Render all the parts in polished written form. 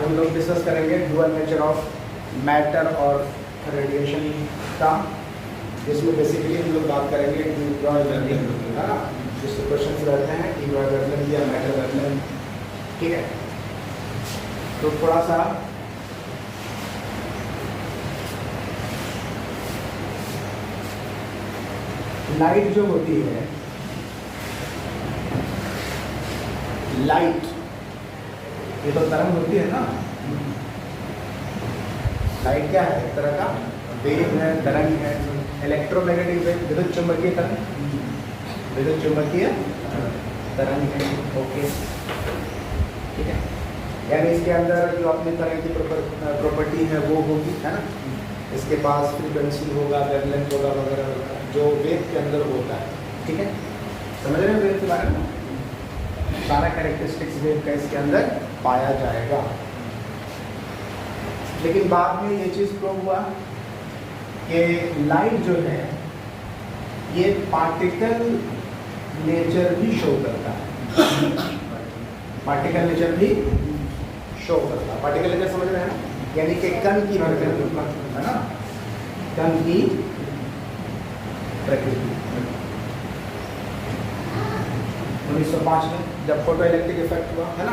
हम लोग डिस्कस करेंगे डुअल नेचर ऑफ मैटर और रेडिएशन का, जिसमें बेसिकली हम लोग बात करेंगे है ना, जिससे क्वेश्चन रहते हैं कि वेवलेंथ या मैटर वेवलेंथ, ठीक है। तो थोड़ा सा लाइट जो होती है, लाइट ये तो तरंग होती है ना। लाइट क्या है? एक तरह का वेव है, तरंग है, इलेक्ट्रोमैग्नेटिक वेव, विद्युत चुंबकीय तरंग, विद्युत चुंबकीय तरंग है। ओके, ठीक है। यानी इसके अंदर जो अपने तरह की प्रॉपर्टी है वो होगी, है ना। इसके पास फ्रीक्वेंसी होगा, वेवलेंथ होगा वगैरह वगैरह, जो वेव के अंदर होता है, ठीक है। समझ रहे हैं वेव के बारे में? सारा कैरेक्टरिस्टिक्स वेव का इसके अंदर पाया जाएगा। लेकिन बाद में ये चीज़ प्रूव हुआ कि लाइट जो है ये पार्टिकल नेचर भी शो करता है। पार्टिकल नेचर भी शो करता है। पार्टिकल नेचर समझ रहे हैं ना, यानी कि कण की प्रकृति, है ना, कण की प्रकृति। 1905 में जब फोटो इलेक्ट्रिक इफेक्ट हुआ, है ना,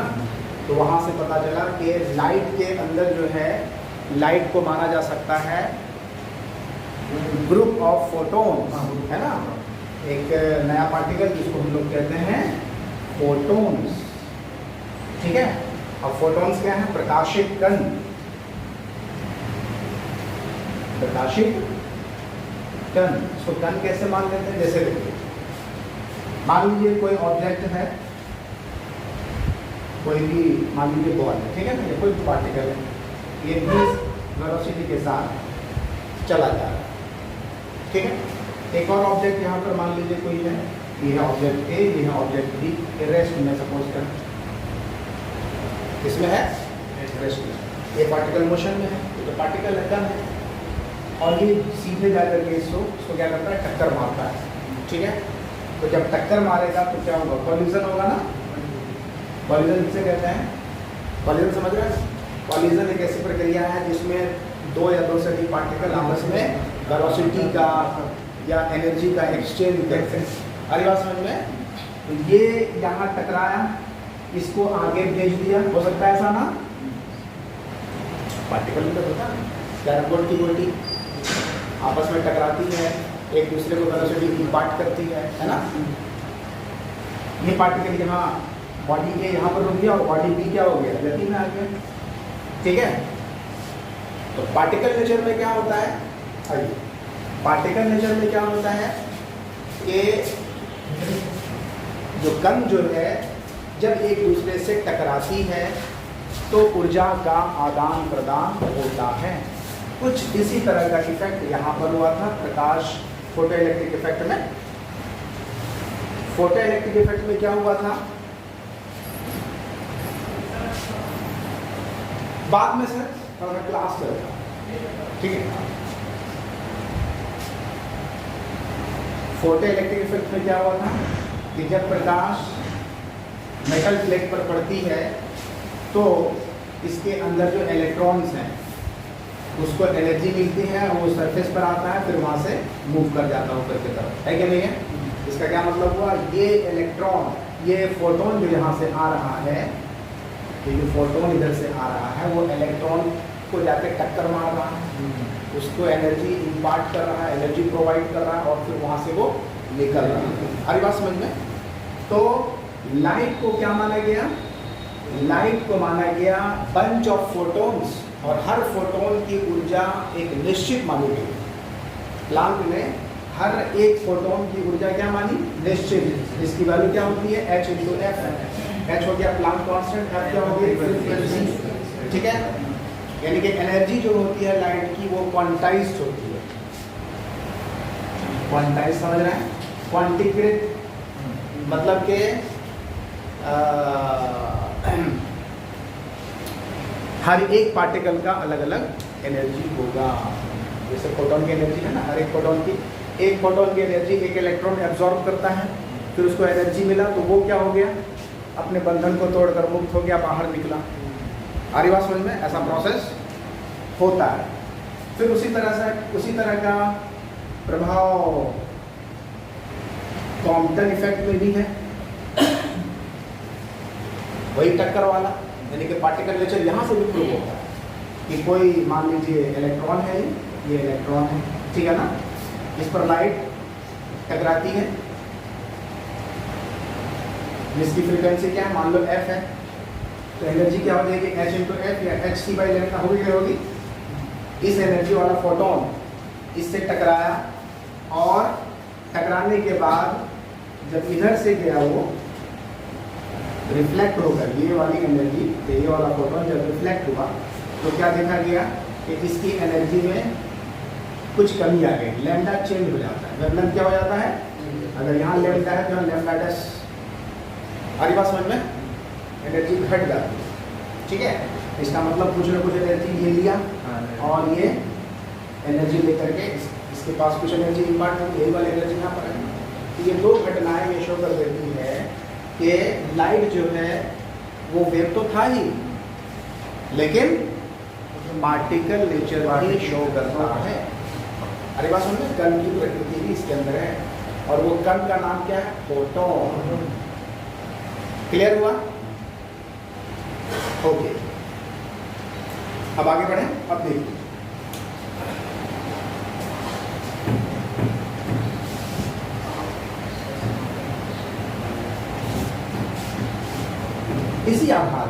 तो वहाँ से पता चला कि लाइट के अंदर जो है, लाइट को माना जा सकता है ग्रुप ऑफ फोटोन, है ना, एक नया पार्टिकल जिसको हम लोग कहते हैं फोटोन्स, ठीक है। अब फोटोन्स क्या है? प्रकाशित कण। प्रकाशित कण, इसको कण कैसे मान लेते हैं? जैसे देखिए, मान लीजिए कोई ऑब्जेक्ट है, कोई भी मान लीजिए बॉल है, ठीक है ना, कोई पार्टिकल है, ये भी वेलोसिटी के साथ चला जा रहा है, ठीक है। एक और ऑब्जेक्ट यहाँ पर मान लीजिए कोई है, ये है ऑब्जेक्ट ए, ये है ऑब्जेक्ट बी, रेस्ट में सपोज कर, इसमें है रेस्ट में, ये पार्टिकल मोशन में है, ये तो पार्टिकल है, कण है, और ये सीधे जाकर के इसको क्या करता है? टक्कर मारता है, ठीक है। तो जब टक्कर मारेगा तो क्या होगा? कॉलिजन होगा ना। कॉलिजन किसे कहते हैं? कॉलिजन समझ रहे हैं? कॉलिजन एक ऐसी प्रक्रिया है जिसमें दो या दो से अधिक पार्टिकल आपस में वेलोसिटी का या एनर्जी का एक्सचेंज करते हैं। अरे बात समझ में? तो ये यहाँ टकराया, इसको आगे भेज दिया, हो सकता है ऐसा ना, पार्टिकल में होता है कैरम बोर्ड की गोटी आपस में टकराती है, एक दूसरे को वेलोसिटी इम्पार्ट करती है ना। ये पार्टिकल यहाँ बॉडी ए यहाँ पर रुक गया और बॉडी बी क्या हो गया? गति में आ गया, ठीक है। तो पार्टिकल नेचर में क्या होता है? आइए, पार्टिकल नेचर में क्या होता है कि जो कण जो है जब एक दूसरे से टकराती है तो ऊर्जा का आदान प्रदान होता है। कुछ इसी तरह का इफेक्ट यहाँ पर हुआ था प्रकाश फोटो इलेक्ट्रिक इफेक्ट में। फोटो इलेक्ट्रिक इफेक्ट में क्या हुआ था? बाद में सर थोड़ा क्लास करेगा, ठीक है। फोटो इलेक्ट्रिक इफेक्ट में क्या हुआ था कि जब प्रकाश मेटल प्लेट पर पड़ती है तो इसके अंदर जो इलेक्ट्रॉन्स हैं उसको एनर्जी मिलती है, वो सरफेस पर आता है, फिर वहाँ से मूव कर जाता है ऊपर की तरफ, है कि नहीं है? इसका क्या मतलब हुआ? ये इलेक्ट्रॉन, ये फोटोन जो यहाँ से आ रहा है, ये जो फोटोन इधर से आ रहा है, वो इलेक्ट्रॉन को जाकर टक्कर मार रहा है, उसको एनर्जी इम्पार्ट कर रहा है, एनर्जी प्रोवाइड कर रहा है, और फिर वहाँ से वो निकल रहा है। अरे बात समझ में? तो लाइट को क्या माना गया? लाइट को माना गया बंच ऑफ फोटोन्स, और हर फोटोन की ऊर्जा एक निश्चित मानी गई। प्लांक ने हर एक फोटोन की ऊर्जा क्या मानी? निश्चित। इसकी वैल्यू क्या होती है? h × f। h हो गया प्लांक कांस्टेंट, f क्या हो गई? फ्रीक्वेंसी, ठीक है। यानी कि एनर्जी जो होती है लाइट की वो क्वांटाइज्ड होती है। क्वांटाइज समझ रहे हैं? क्वांटीकृत मतलब कि हर एक पार्टिकल का अलग अलग एनर्जी होगा। जैसे फोटोन की एनर्जी है ना, हर एक फोटोन की, एक फोटोन की एनर्जी एक इलेक्ट्रॉन एब्जॉर्ब करता है, फिर उसको एनर्जी मिला तो वो क्या हो गया? अपने बंधन को तोड़कर मुक्त हो गया, बाहर निकला। आ रही बात समझ में? ऐसा प्रोसेस होता है। फिर उसी तरह का प्रभाव कॉम्पटन इफेक्ट में भी है, वही टक्कर वाला, यानी कि पार्टिकल नेचर यहाँ से भी प्रूव होता है कि कोई मान लीजिए इलेक्ट्रॉन है, ये इलेक्ट्रॉन है, ठीक है ना, इस पर लाइट टकराती है जिसकी फ्रीक्वेंसी क्या है, मान लो f है, तो एनर्जी क्या हो जाएगी h इंटू एफ या hc/λ होगी क्या होगी? इस एनर्जी वाला फोटोन इससे टकराया और टकराने के बाद जब इधर से गया वो रिफ्लेक्ट होकर ये वाली एनर्जी, ये वाला फोटोन जब रिफ्लेक्ट हुआ तो क्या देखा गया कि इसकी एनर्जी में कुछ कमी आ गई, लैम्डा चेंज हो जाता है, वेवलेंथ क्या हो जाता है, अगर यहाँ लैम्डा है तो यहाँ लैम्डा डैश, हमारी बात समझ में, एनर्जी घट जाती है, ठीक है। इसका मतलब कुछ ना कुछ एनर्जी ये लिया और ये एनर्जी लेकर के इसके पास कुछ एनर्जी इम्पार्ट होगी, यही वाली एनर्जी यहाँ पर है। तो ये दो घटनाएं ये शो कर देती है कि लाइट जो है वो वेव तो था ही, लेकिन पार्टिकल नेचर भी शो करता है। अरे बात समझ में, कण की प्रकृति भी इसके अंदर है और वो कण का नाम क्या है, फोटोन। क्लियर हुआ? ओके, अब आगे बढ़े। अब देखिए इसी आधार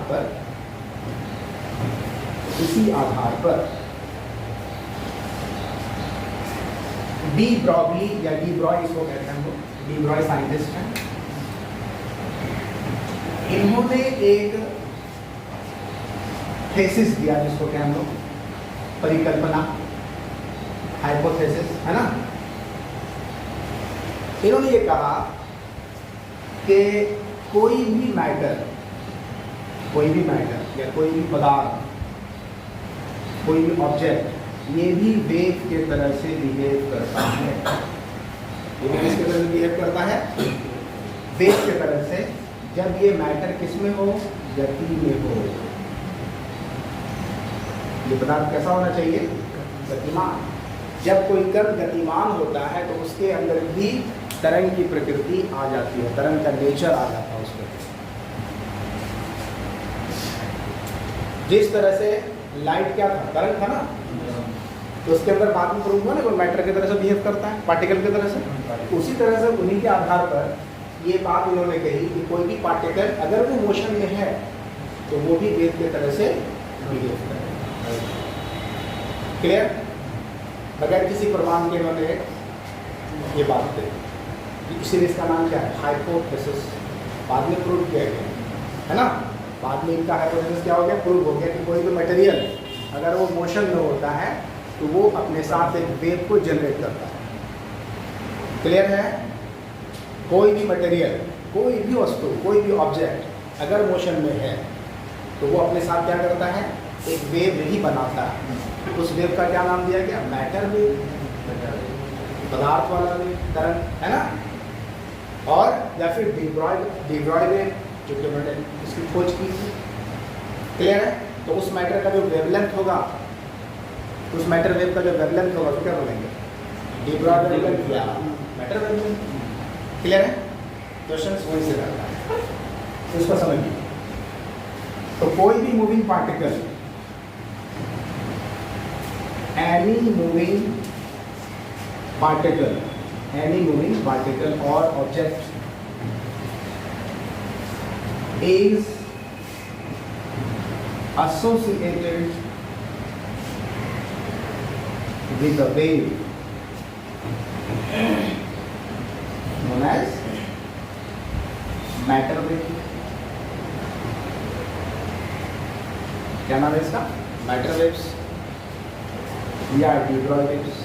पर डी ब्रॉगली या डी ब्रॉय इसको कहते हैं हम लोग, डी ब्रॉय साइंटिस्ट हैं, इन्होंने एक थेसिस दिया जिसको क्या हम लोग परिकल्पना, हाइपोथेसिस, है ना। इन्होंने ये कहा कि कोई भी मैटर या कोई भी पदार्थ, कोई भी ऑब्जेक्ट, ये भी वेव के तरह से बिहेव करता है। ये भी किसके तरह से बिहेव करता है? वेव के तरह से। जब ये मैटर किस में हो, गति में हो। ये पदार्थ कैसा होना चाहिए? गतिमान। जब कोई कण गतिमान होता है तो उसके अंदर भी तरंग की प्रकृति आ जाती है, तरंग का नेचर आ जाता है उसमें। जिस तरह से लाइट क्या था, तरंग था ना, तो उसके अंदर बाद में प्रूव हुआ ना वो मैटर की तरह से बिहेव करता है, पार्टिकल की तरह से। उसी तरह से उन्हीं के आधार पर ये बात उन्होंने कही कि कोई भी पार्टिकल अगर वो मोशन में है तो वो भी वेव की तरह से बिहेव करेगा। क्लियर? बगैर किसी प्रमाण के उन्होंने ये बात कही, इसीलिए इसका नाम क्या है? हाइपोथेसिस। बाद में प्रूव किया गया, है ना। बाद में इनका हाइपोथेसिस क्या हो गया? प्रूव हो गया कि कोई भी मटेरियल अगर वो मोशन में होता है तो वो अपने साथ एक वेव को जनरेट करता है। क्लियर है? कोई भी मटेरियल, कोई भी वस्तु, कोई भी ऑब्जेक्ट अगर मोशन में है तो वो अपने साथ क्या करता है? एक वेव ही बनाता है। उस वेव का क्या नाम दिया गया? मैटर वेव, पदार्थ वाला वेव, तरंग, है ना। और या फिर डीब्रॉय वेव, जो कि मैंने इसकी खोज की थी। क्लियर है? तो उस मैटर का जो वेवलेंथ होगा, उस मैटर वेव का जो वेवलेंथ होगा, तो क्या बोलेंगे? डीब्रॉय वेवलेंथ या मैटर वेवलेंथ। क्लियर है? क्वेश्चन वहीं से करता है, इसको समझिए। तो कोई भी moving particle, any moving particle और object is associated with a wave known as matter wave। क्या नाम है इसका? मैटर वेव्स या डीब्रॉय वेव्स।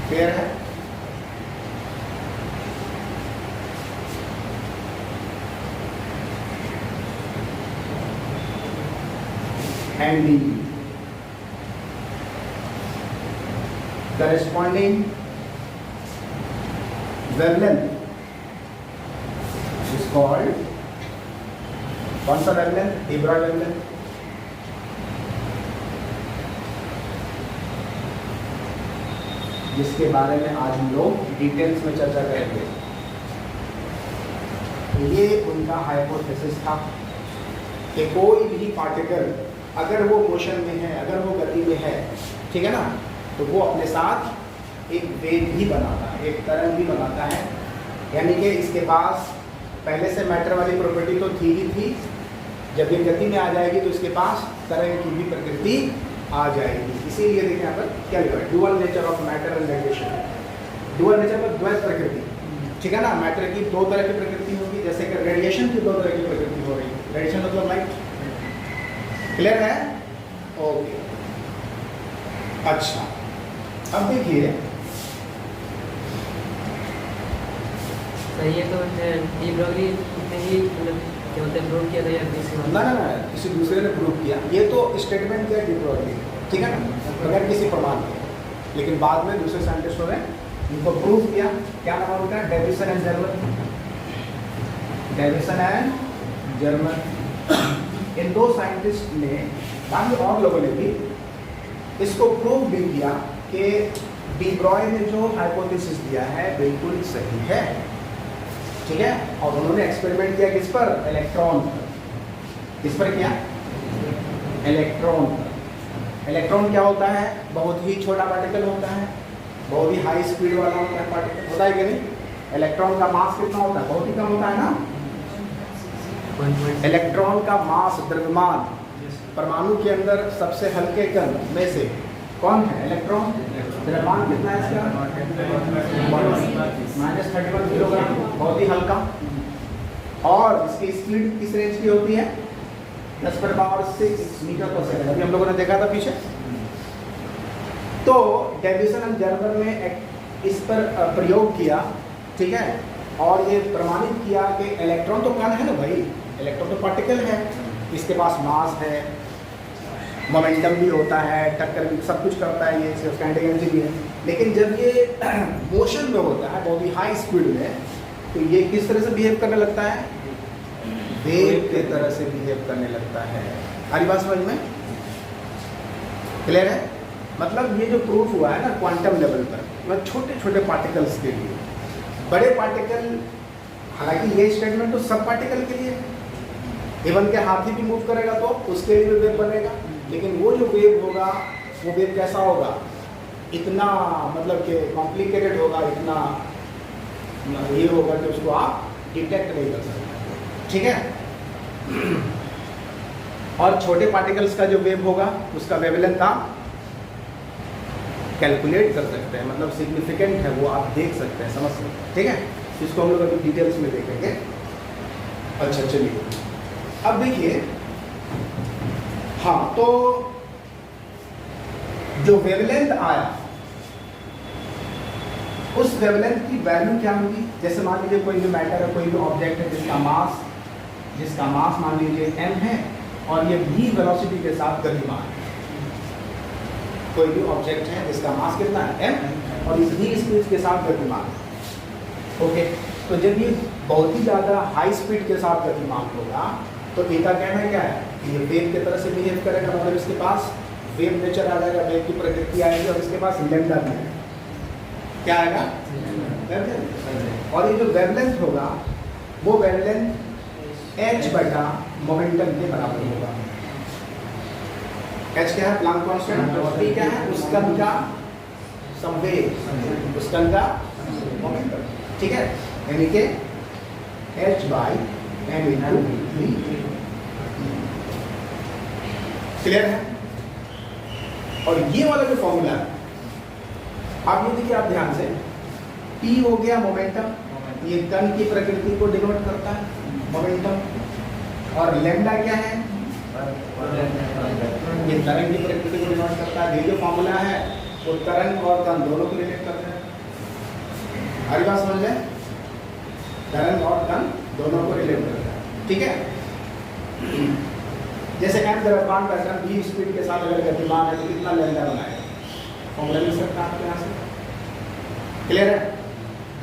क्लियर है? and the corresponding wavelength is called, कौन सा वेवलेंथ? D Broglie wavelength. जिसके बारे में आज हम लोग डिटेल्स में चर्चा करेंगे। ये उनका हाइपोथेसिस था कि कोई भी पार्टिकल अगर वो मोशन में है, अगर वो गति में है, ठीक है ना, तो वो अपने साथ एक वेव भी बनाता है, एक तरंग भी बनाता है। यानी कि इसके पास पहले से मैटर वाली प्रॉपर्टी तो थी ही थी, जब ये गति में आ जाएगी तो इसके पास तरंग की भी प्रकृति आ जाएगी। इसीलिए देखिए यहाँ पर क्या लिखा है, dual nature of matter and radiation. Dual nature में द्वैत प्रकृति, ठीक है ना। मैटर की दो तरह की प्रकृति होगी, जैसे कि रेडिएशन की दो तरह की प्रकृति हो रही है। रेडिएशन मतलब लाइट, क्लियर है? ओके, अच्छा अब देखिए ये तो डी ब्रॉगली ने ही मतलब क्या बोलते हैं प्रूव किया था या किसी ना ना ना किसी दूसरे ने प्रूव किया। ये तो स्टेटमेंट किया डी ब्रॉगली, ठीक है ना, बगैर किसी प्रमाण के। लेकिन बाद में दूसरे साइंटिस्टों ने इनको प्रूव किया। क्या नाम होता है? Davisson and Germer. Davisson and Germer, इन दो साइंटिस्ट ने, बाद में और लोगों ने भी इसको प्रूव भी किया कि डी ब्रॉय ने जो हाइपोथेसिस दिया है बिल्कुल सही है, ठीक है। और उन्होंने एक्सपेरिमेंट किया किस पर? इलेक्ट्रॉन पर। किस पर किया? इलेक्ट्रॉन पर। इलेक्ट्रॉन क्या होता है? बहुत ही छोटा पार्टिकल होता है, बहुत ही हाई स्पीड वाला होता है पार्टिकल, होता है कि नहीं? इलेक्ट्रॉन का मास कितना होता है? बहुत ही कम होता है ना। इलेक्ट्रॉन का मास, द्रव्यमान, परमाणु के अंदर सबसे हल्के कण में से कौन है? इलेक्ट्रॉन। द्रव्यमान कितना है इसका? -31 किलोग्राम, बहुत ही हल्का। और इसकी स्पीड किस रेंज की होती है? 10⁻⁶ मीटर पर सेकंड। अभी हम लोगों ने देखा था पीछे। तो डेविसन एंड जर्मन ने इस पर प्रयोग किया, ठीक है, और ये प्रमाणित किया कि इलेक्ट्रॉन तो कण है ना भाई, इलेक्ट्रॉन तो पार्टिकल है, इसके पास मास है, मोमेंटम भी होता है, टक्कर भी, सब कुछ करता है, ये उसका एनर्जी भी है। लेकिन जब ये मोशन में होता है बहुत ही हाई स्पीड में, तो ये किस तरह से बिहेव करने लगता है? वेव के तरह से बिहेव करने लगता है। हमारी बात समझ में क्लियर है? मतलब ये जो प्रूफ हुआ है ना क्वांटम लेवल पर, मतलब छोटे छोटे पार्टिकल्स के लिए, बड़े पार्टिकल, हालांकि ये स्टेटमेंट तो सब पार्टिकल के लिए, इवन के हाथी भी मूव करेगा तो उसके लिए वेव बनेगा, लेकिन वो जो वेव होगा वो वेव कैसा होगा? इतना मतलब कि कॉम्प्लिकेटेड होगा, इतना ये होगा कि उसको आप डिटेक्ट नहीं कर सकते, ठीक है। और छोटे पार्टिकल्स का जो वेव होगा उसका वेवलेंथ आप कैलकुलेट कर सकते हैं, मतलब सिग्निफिकेंट है वो, आप देख सकते हैं, समझ सकते हैं, ठीक है। इसको हम लोग अभी डिटेल्स में देखेंगे। अच्छा चलिए अब देखिए, हाँ, तो जो वेवलेंथ आया उस वेवलेंथ की वैल्यू क्या होगी? जैसे मान लीजिए कोई भी मैटर है, कोई भी ऑब्जेक्ट है जिसका मास मान लीजिए m है और ये v वेलोसिटी के साथ गतिमान है। कोई भी ऑब्जेक्ट है जिसका मास कितना है? m, और इस v स्पीड के साथ गतिमान है। ओके, तो जब ये बहुत ही ज़्यादा हाई स्पीड के साथ गतिमान होगा तो इनका कहना क्या है? ये वेव की तरह से बिहेव करेगा, मतलब इसके पास वेव नेचर आ जाएगा, वेव की प्रकृति आएगी, और इसके पास लैम्डा भी है। क्या आएगा? और ये जो वेवलेंथ होगा वो वेवलेंथ h बटा मोमेंटम के बराबर होगा। h क्या है? Planck constant. और p क्या है? उस कण का संवेग, उस कण का मोमेंटम, ठीक है। यानी कि h/m/v। क्लियर है? और ये वाला जो फॉर्मूला है, आप ये देखिए, आप ध्यान से, P हो गया मोमेंटम, ये कण की प्रकृति को डिनोट करता है मोमेंटम, और लैम्डा क्या है? ये तरंग की प्रकृति को डिनोट करता है। ये जो फॉर्मूला है वो तरंग और कण दोनों को रिलेट करता है। हमारी बात समझ लें, तरंग और कण दोनों को रिलेट करता है, ठीक है। जैसे m द्रव्यमान का कण v स्पीड के साथ अगर गतिमान है तो कितना लैम्डा बनाएगा? फॉर्मूला मिल सकता है आपके यहाँ से। क्लियर है?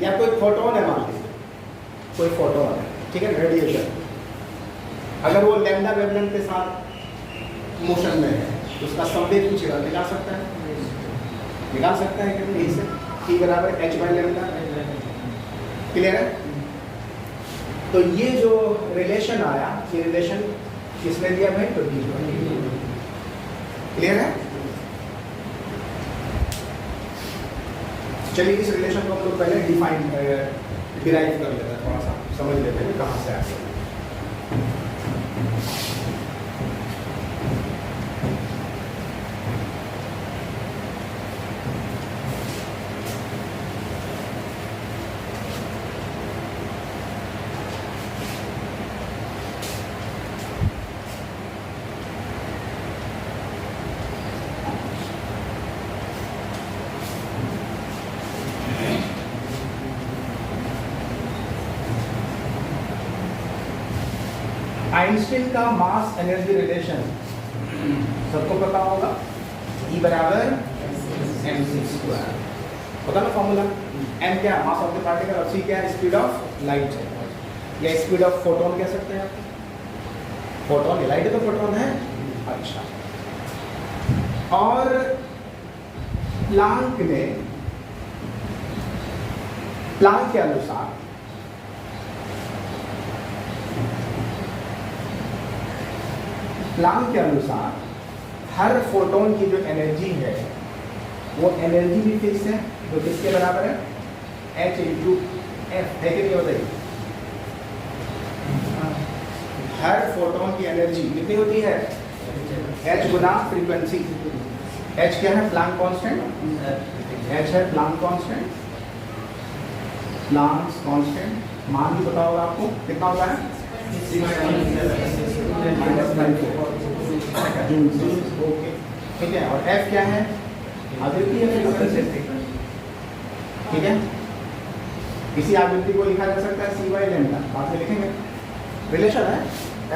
या कोई फोटोन है, मान लीजिए कोई फोटोन है, ठीक है, रेडिएशन। अगर वो लैम्डा वेवलेंथ के साथ मोशन में है तो उसका संवेग पूछेगा, निकाल सकता है, निकाल सकता है कि नहीं से E बराबर h बाई लैम्डा। क्लियर है? तो ये जो रिलेशन आया, ये रिलेशन किसने दिया भाई? तो डी। क्लियर है? चलिए इस रिलेशन को हम लोग पहले डिराइव कर लेते हैं, थोड़ा सा समझ लेते हैं कहाँ से आया। आइंस्टीन का मास एनर्जी रिलेशन सबको पता होगा, E बराबर mc²। पता ना फॉर्मूला? m क्या मास ऑफ द पार्टिकल और c क्या स्पीड ऑफ लाइट है, या स्पीड ऑफ फोटोन कह सकते हैं आप। फोटोन, लाइट तो फोटोन है। अच्छा, और प्लांक के अनुसार हर फोटोन की जो एनर्जी है वो एनर्जी भी फिक्स है, जो किसके बराबर है? h इंटू एफ है कि नहीं होता है? हर फोटोन की एनर्जी कितनी होती है? h गुना फ्रीक्वेंसी। h क्या है? Planck constant. h है प्लांक कांस्टेंट, प्लांक्स कांस्टेंट। मान भी पता होगा आपको, कितना होता है? ओके, ठीक है। और F क्या है? आवृत्ति है फ्रीक्वेंसी। ठीक है, इसी आवृत्ति को लिखा जा सकता है c बाई लैम्डा, बाद में लिखेंगे, रिलेशन है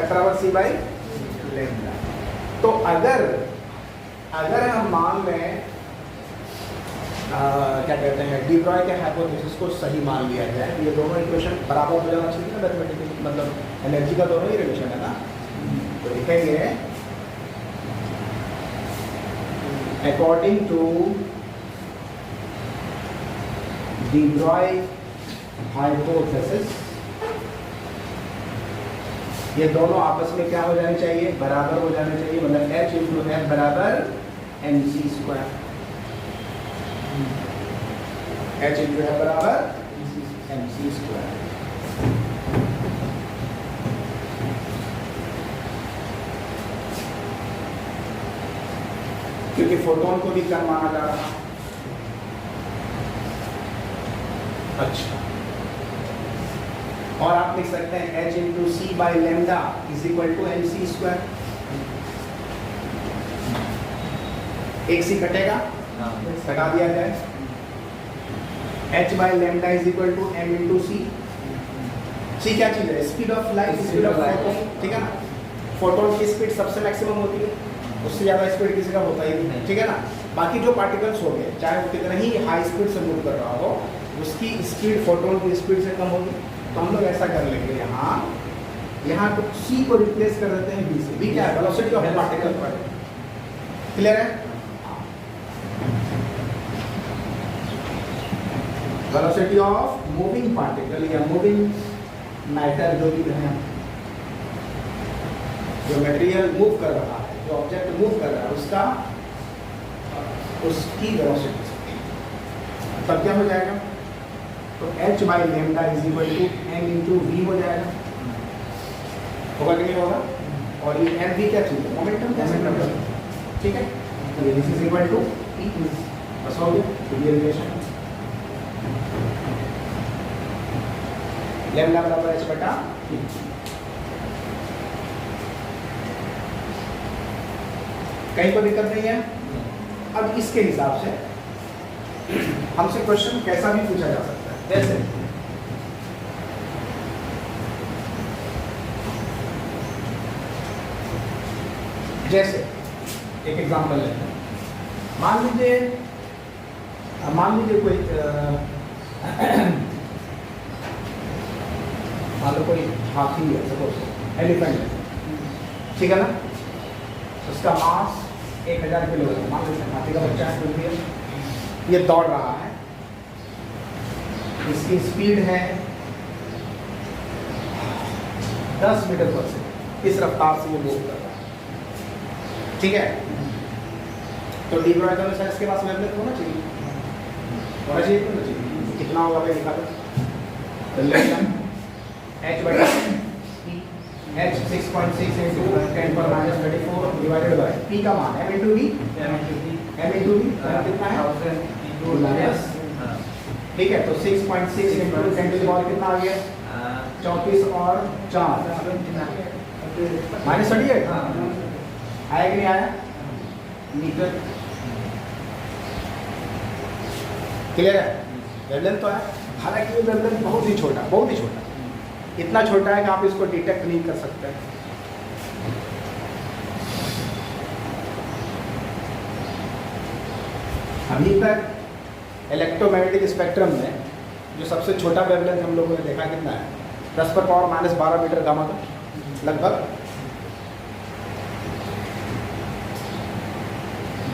F बराबर c बाई लैम्डा। तो अगर हम मान लें क्या कहते हैं, डी ब्रॉय के हाइपोथेसिस को सही मान लिया जाए, ये दोनों इक्वेशन बराबर हो जाना चाहिए ना मैथमेटिकली, मतलब एनर्जी का दोनों ही रिलेशन है ना। तो लिखेंगे according to de Broglie hypothesis, ये दोनों आपस में क्या हो जाने चाहिए? बराबर हो जाने चाहिए, मतलब h इंटू एफ बराबर mc²। h इंटू एफ बराबर mc²। क्योंकि फोटोन को भी कम माना जा रहा है। अच्छा, और आप लिख सकते हैं h into C by lambda is equal to mc²। एक सी कटेगा, कटा दिया जाए। h by lambda is equal to m into C. C क्या चीज है? Speed of light, speed of photon. ठीक है ना, फोटोन की स्पीड सबसे मैक्सिमम होती है, उससे ज़्यादा स्पीड किसी का होता ही नहीं। ठीक है ना, बाकी जो पार्टिकल्स हो गए, चाहे वो कितना ही हाई स्पीड से मूव कर रहा हो, उसकी स्पीड फोटोन की स्पीड से कम होगी। तो हम लोग ऐसा कर लेंगे, यहाँ तो c को रिप्लेस कर देते हैं b से। b क्या है? वेलोसिटी ऑफ पार्टिकल पर। क्लियर है? वेलोसिटी ऑफ मूविंग पार्टिकल या मूविंग मैटर, जो भी है, जो मटेरियल मूव कर रहा है, जो ऑब्जेक्ट मूव कर रहा है, उसकी वेलोसिटी। तब क्या हो जाएगा? तो h by lambda is equal to m into v हो जाएगा। होगा कि नहीं होगा? और ये m भी क्या चीज़ है? मोमेंटम। ठीक है, तो ये this is equal to e। बस हो गया, तो ये रिलेशन लैम्डा बराबर h बटा e। कहीं कोई दिक्कत नहीं है? अब इसके हिसाब से हमसे क्वेश्चन कैसा भी पूछा जा सकता है। जैसे एक एग्जांपल लेते हैं। मान लीजिए कोई मान लो कोई हाथी है, सपोज एलिफेंट है, ठीक है ना, उसका मास 1000 किलो है, मान लो हाथी का बच्चा है, कुछ भी है, ये दौड़ रहा है, इसकी स्पीड है 10 मीटर पर सेकंड, इस रफ्तार से ये मूव कर रहा है, ठीक है। तो डी ब्रॉय के अनुसार इसके पास वेवलेंथ होना चाहिए कि नहीं चाहिए? कितना होगा भाई लिखा था, h बटा h 6.6 into 10 पर -34 डिवाइडेड बाय p का मान m into d, कितना है 1000 माइनस, ठीक है। तो 6.6 into 10 to the power कितना आ गया, 34 और 4 -38, आया कि नहीं आया मीटर, क्लियर है। वेवलेंथ तो है, हालांकि ये वेवलेंथ बहुत ही छोटा, इतना छोटा है कि आप इसको डिटेक्ट नहीं कर सकते। अभी तक इलेक्ट्रोमैग्नेटिक स्पेक्ट्रम में जो सबसे छोटा वेवलेंथ हम लोगों ने देखा कितना है, 10⁻⁻12 मीटर गामा का लगभग।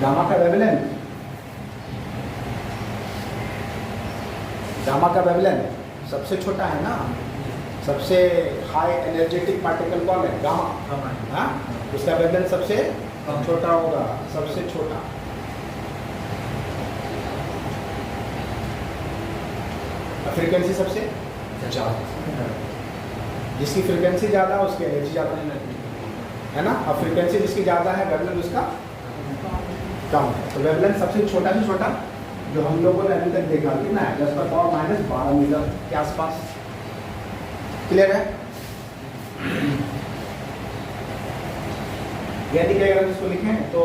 गामा का वेवलेंथ सबसे छोटा है ना, सबसे हाई एनर्जेटिक पार्टिकल कौन है, गामा, हाँ, उसका वेवलेंथ सबसे छोटा होगा, सबसे छोटा। फ्रीक्वेंसी सबसे ज़्यादा, जिसकी फ्रीक्वेंसी ज़्यादा उसकी एनर्जी ज़्यादा है ना, और फ्रीक्वेंसी जिसकी ज़्यादा है वेवलेंथ उसका कम है। तो वेवलेंथ सबसे छोटा से छोटा जो हम लोगों ने अभी तक देखा कितना है, 10⁻⁻12 मीटर के आसपास, क्लियर है। यानी कि अगर इसको लिखें तो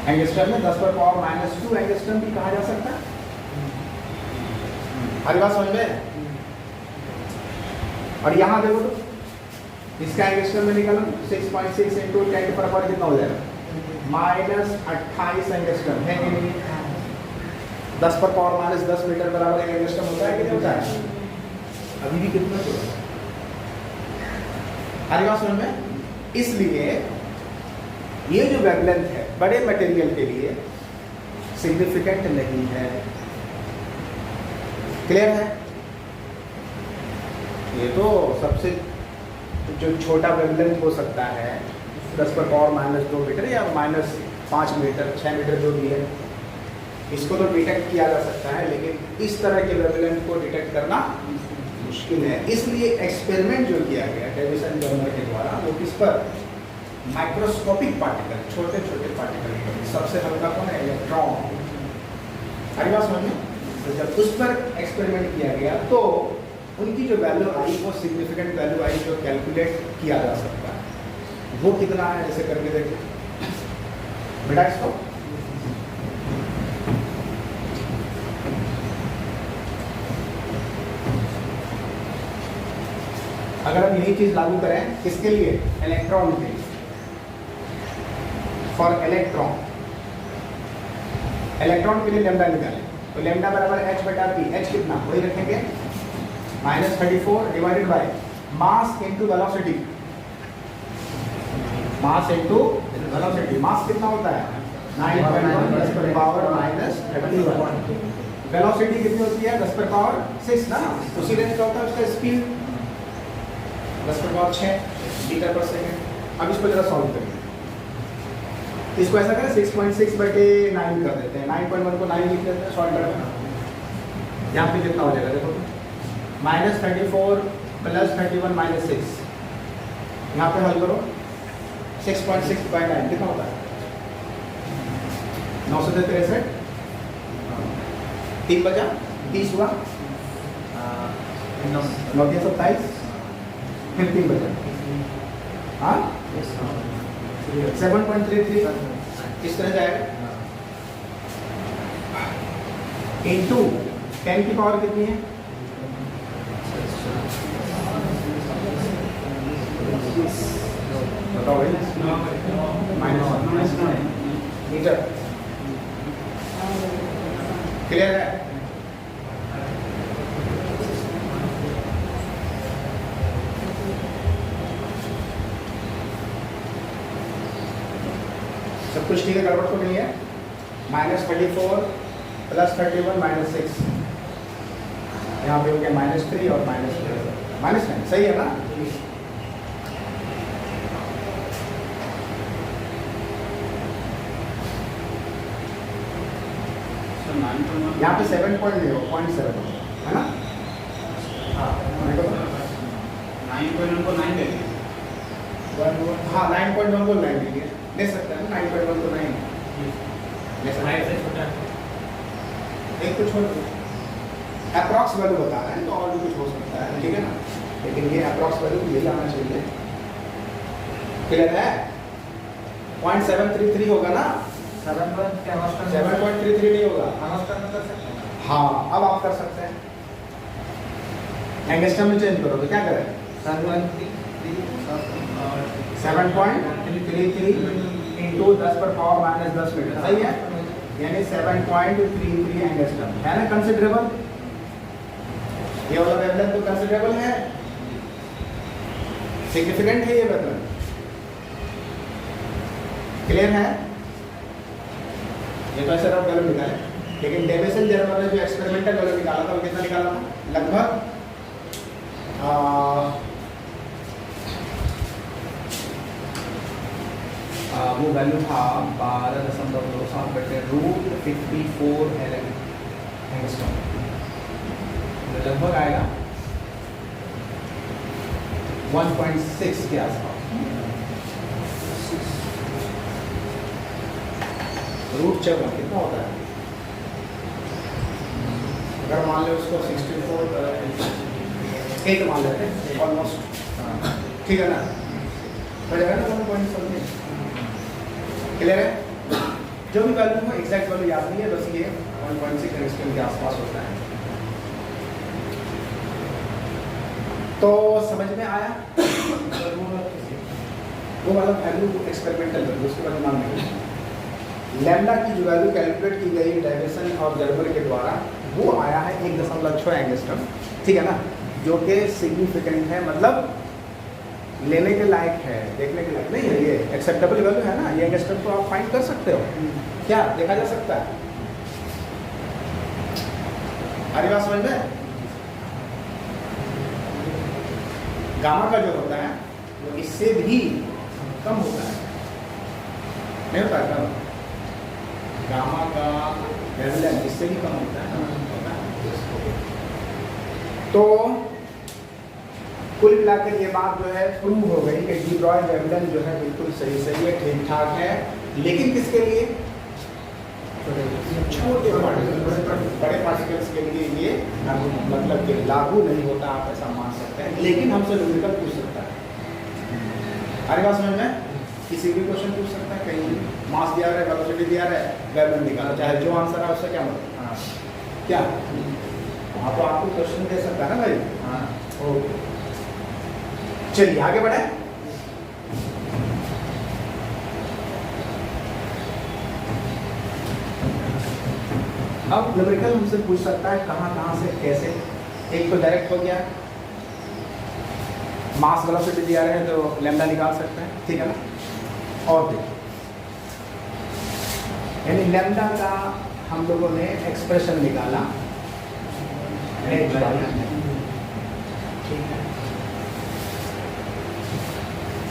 एंगस्ट्रम में 10⁻⁻2 एंगस्ट्रम भी कहा जा सकता है। हर बात समझ में। और यहाँ देखो तो इसका एंगस्ट्रम में निकालो, 6.6 into 10 पर पावर कितना हो जाएगा, -28 एंगस्ट्रम है कि नहीं। 10⁻−10 मीटर बराबर एक एंगस्ट्रम होता है कि नहीं होता है, अभी भी कितना होता है, हर बात समझ में। इसलिए ये जो वेवलेंथ है बड़े मटेरियल के लिए सिग्निफिकेंट नहीं है, क्लियर है। ये तो सबसे जो छोटा वेवलेंथ हो सकता है 10⁻−2 मीटर या -5 मीटर 6 मीटर जो भी है, इसको तो डिटेक्ट किया जा सकता है, लेकिन इस तरह के वेवलेंथ को डिटेक्ट करना मुश्किल है। इसलिए एक्सपेरिमेंट जो किया गया डेविसन जर्नर के द्वारा, वो किस पर, माइक्रोस्कोपिक पार्टिकल, छोटे छोटे पार्टिकल, सबसे हल्का कौन है, इलेक्ट्रॉन। हर बात समझ में। तो जब उस पर एक्सपेरिमेंट किया गया तो उनकी जो वैल्यू आई वो सिग्निफिकेंट वैल्यू आई जो कैलकुलेट किया जा सकता है। वो कितना है ऐसे करके देखिए बेटा इसको। अगर हम यही चीज लागू करें किसके लिए, इलेक्ट्रॉन के लिए, फॉर इलेक्ट्रॉन के लिए लेमडा निकालें तो लेमडा बराबर h/p, h कितना वही रखेंगे -34 divided by mass into velocity, mass कितना होता है 9.1 10⁻⁻31। वेलोसिटी कितनी होती है 10⁻6 ना, उसी रेंज का होता है उसका स्पीड 10⁻6 मीटर पर सेकंड। अब इसको जरा सॉल्व करेंगे, इसको ऐसा करें 6.6/9 कर देते हैं, 9.1 को 9 लिख देते हैं शॉर्टकट में। यहाँ पे कितना हो जाएगा देखो, -34 + 31 - 6, यहाँ पे हल करो 6.6/9 कितना होता है 963, 3 बजा 30 हुआ, 927, फिर 3 बजा, हाँ 7.33 इस तरह जाएगा, इंटू 10 की पावर कितनी है, बताओ भाई, -9 मीटर, क्लियर है। कुछ ठीक है, गड़बड़ तो नहीं है। -34 + 31 -6, यहाँ पे हो गया -3 और -9, सही है ना? यहाँ पे 7 पॉइंट नहीं हो, 0.7 है ना? हाँ, 9.1 को 9 दे दिए। हाँ 9.1 को 9 दीजिए, ले सकते हैं 9.1 को 9 ले सकते हैं। एक कुछ अप्रॉक्स वैल्यू बता रहे हैं तो और भी कुछ हो सकता है, ठीक है ना? लेकिन ये अप्रॉक्स वैल्यू यही आना चाहिए। क्लियर है? 0.733 होगा ना? 7.33 नहीं होगा। हाँ, अब आप कर सकते हैं। एंगस्ट्रम में चेंज करो तो क्या करें? 7.33 इंटू 10⁻⁻10 मीटर, सही है? यानी 7.33 एंगस्ट्रम है ना? कंसिडरेबल। ये वाला वेवलेंथ तो कंसिडरेबल है, सिग्निफिकेंट है ये वेवलेंथ। क्लियर है? ये तो ऐसे रफ वैल्यू निकाले, लेकिन डेविसन जर्मर ने जो एक्सपेरिमेंटल वैल्यू निकाला था वो कितना निकाला था? लगभग वो वैल्यू था 12.27/√54 एंगस्ट्रॉम, लगभग आएगा 1.6 के आसपास। √7 कितना होता है? अगर मान लो उसको 64 8 मान लेते हैं ऑलमोस्ट, ठीक है ना? हो जाएगा ना 1.7। क्लियर है? जो भी वैल्यू हो, एग्जैक्ट वैल्यू याद नहीं है, बस ये 1.6 एंगस्ट्रॉम के आसपास होता है। तो समझ में आया? वो वाला वैल्यू एक्सपेरिमेंटल वैल्यू, उसके बाद मान लेंगे। लैम्डा की जो वैल्यू कैलकुलेट की गई डेविसन और जर्मर के द्वारा, वो आया है 1.6 एंगस्ट्रॉम, ठीक है ना? जो कि सिग्निफिकेंट है, मतलब लेने के लायक है, देखने के लायक नहीं है, ये एक्सेप्टेबल वैल्यू है ना? ये एंगस्ट्रॉम तो आप फाइंड कर सकते हो, क्या देखा जा सकता है? हमारी बात समझ में? गामा का जो होता है वो इससे भी कम होता है, नहीं होता है कम? गामा का वेवलेंथ इससे भी कम होता है। तो कुल मिलाकर ये बात जो है प्रूव हो गई कि डी ब्रॉय वेवलेंथ जो है बिल्कुल सही है, ठीक ठाक है, लेकिन किसके लिए? छोटे पार्टिकल्स, बड़े पार्टिकल्स के लिए ये मतलब कि लागू नहीं होता, आप ऐसा मान सकते हैं। लेकिन हमसे न्यूमेरिकल पूछ सकता है, हमारी बात समझ में? किसी भी क्वेश्चन पूछ सकता है, कहीं मास दिया रहा है, वेलोसिटी दिया रहा है, वेवलेंथ निकालो, चाहे जो आंसर है उससे क्या मतलब? क्या वहाँ तो आपको क्वेश्चन दे सकता है ना भाई? हाँ, ओके, चलिए आगे बढ़े। अब न्यूमेरिकल हमसे पूछ सकता है कहाँ से कैसे। एक तो डायरेक्ट हो गया, मास वेलोसिटी दिया रहे हैं तो लैम्डा निकाल सकते हैं, ठीक है ना? और देखिए, यानी लैम्डा का हम लोगों ने एक्सप्रेशन निकाला h/, ठीक है?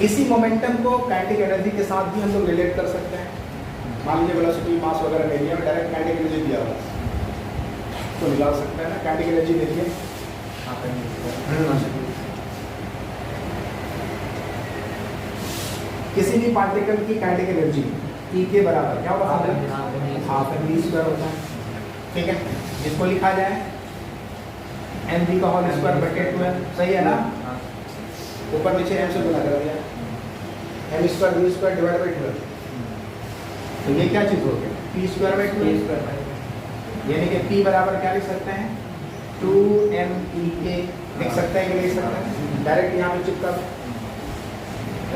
इसी मोमेंटम को काइनेटिक एनर्जी के साथ भी हम लोग रिलेट कर सकते हैं। मान लीजिए वेलोसिटी, मास वगैरह नहीं दिया, डायरेक्ट काइनेटिक एनर्जी दिया हुआ तो निकाल सकते हैं ना? काइनेटिक एनर्जी देखिए, किसी भी पार्टिकल की काइनेटिक एनर्जी E के बराबर क्या होता है? हाफ mv² होता है, ठीक है? इसको लिखा जाए mv का होल स्क्वायर बटे 12, सही है ना? ऊपर नीचे m से गुणा कर दिया, m² v² डिवाइड बाई 12, तो ये क्या चीज हो गई? p²/12, यानी कि p बराबर क्या लिख सकते हैं? 2mE लिख सकते हैं कि नहीं लिख सकते हैं? डायरेक्ट यहाँ पे चिपका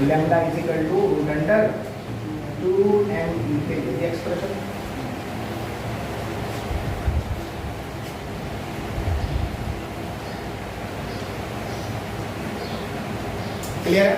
lambda equal to root under 2mE, ये एक्सप्रेशन। क्लियर है?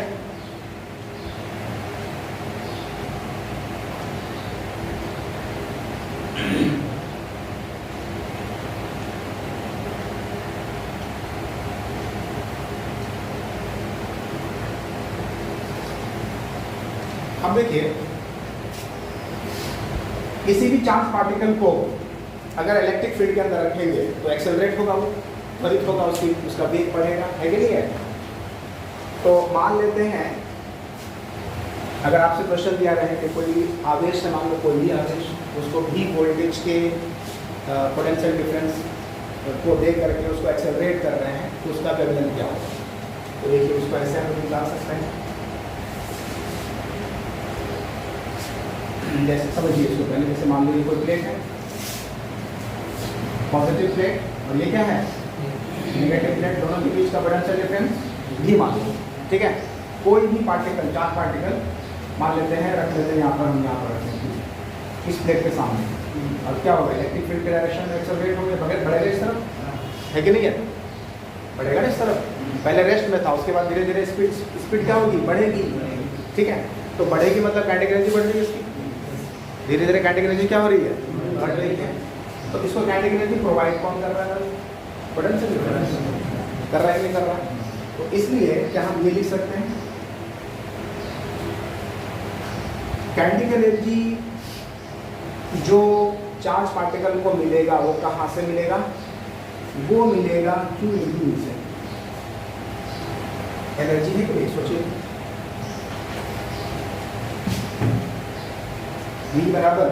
अब देखिए, किसी भी चार्ज पार्टिकल को अगर इलेक्ट्रिक फील्ड के अंदर रखेंगे तो एक्सेलरेट होगा, वो त्वरित होगा, उसका वेग बढ़ेगा, है कि नहीं है। तो मान लेते हैं, अगर आपसे क्वेश्चन दिया रहे कि कोई आवेश है, मान लो कोई भी आवेश, उसको भी वोल्टेज के पोटेंशियल डिफरेंस को देख करके उसको एक्सेलरेट कर रहे हैं, तो उसका व्यवधान क्या होगा। तो देखिए, उसको ऐसे हम निकाल सकते हैं, जैसे समझिए इसको पहले, जैसे मान लीजिए कोई प्लेट है, पॉजिटिव प्लेट, और ये क्या है नेगेटिव प्लेट, दोनों के बीच का पोटेंशियल डिफरेंस भी मान लो, ठीक है। कोई भी पार्टिकल, चार्ज पार्टिकल मान लेते हैं, रख लेते हैं यहाँ पर, हम यहाँ पर रखेंगे इस प्लेट के सामने, अब क्या होगा, इलेक्ट्रिक फील्ड के डायरेक्शन में एक्सेलरेट होंगे, बढ़ेगा इस तरफ, है कि नहीं है, बढ़ेगा ना इस तरफ। पहले रेस्ट में था, उसके बाद धीरे धीरे स्पीड क्या होगी, बढ़ेगी, ठीक है। तो बढ़ेगी मतलब काइनेटिक एनर्जी बढ़ रही है इसकी, धीरे धीरे काइनेटिक एनर्जी क्या हो रही है, बढ़ रही है। तो इसको काइनेटिक एनर्जी प्रोवाइड कौन कर रहा है, पोटेंशियल डिफरेंस कर रहा है, नहीं कर रहा है। तो इसलिए क्या हम ये लिख सकते हैं, काइनेटिक एनर्जी जो चार्ज पार्टिकल को मिलेगा वो कहाँ से मिलेगा, वो मिलेगा Q इंटू E से। एनर्जी है कि सोचिए, V बराबर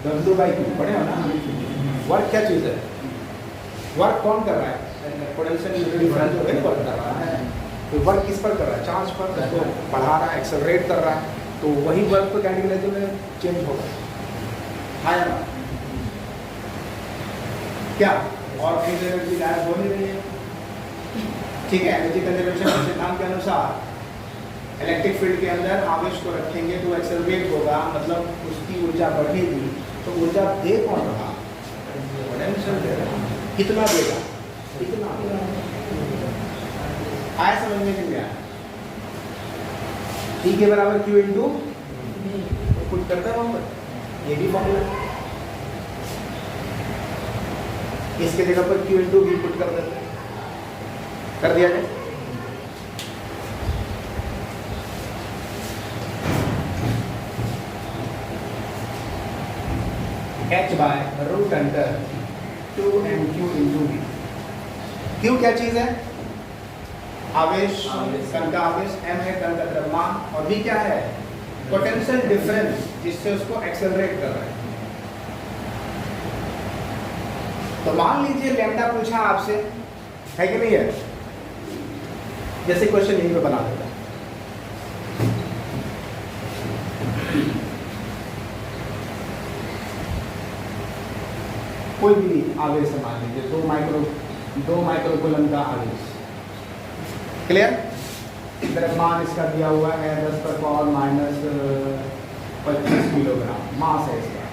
W/Q, पढ़े हो ना। वर्क क्या चीज़ है, वर्क कौन कर रहा है, पोटेंशियल डिफरेंस जो है वर्क कर रहा है। तो वर्क किस पर कर रहा है, चार्ज पर, तो बढ़ा रहा है, एक्सेलरेट कर रहा है, तो वही वर्क तो काइनेटिक एनर्जी में चेंज होगा, हाँ या ना, क्या, और फिर एनर्जी गायब हो नहीं रही है, ठीक है। एनर्जी कंजर्वेशन के सिद्धांत के अनुसार इलेक्ट्रिक फील्ड के अंदर आवेश को रखेंगे तो एक्सेलरेट होगा, मतलब उसकी ऊर्जा बढ़ेगी, तो ऊर्जा दे कौन रहा, पोटेंशियल दे रहा, कितना देगा, कितना आया समझ में नहीं आया। T के बराबर Q इंटू कुछ करता है वहां पर, ये भी फॉर्मूला, इसके जगह पर Q इंटू V पुट कर देते, कर दिया जाए। H by root under 2mq into V। Q क्या चीज है, आवेश, कण का आवेश, m है कण का द्रव्यमान, और v क्या है, पोटेंशियल डिफरेंस जिससे उसको एक्सेलरेट कर रहा है। तो मान लीजिए लैम्डा पूछा आपसे, है कि नहीं है, जैसे क्वेश्चन यहीं पे बना देता है, कोई भी आवेश है, मान लीजिए 2 माइक्रोकूलम का आवेश, क्लियर, द्रव्यमान इसका दिया हुआ है 10⁻⁻25 किलोग्राम, मास है इसका,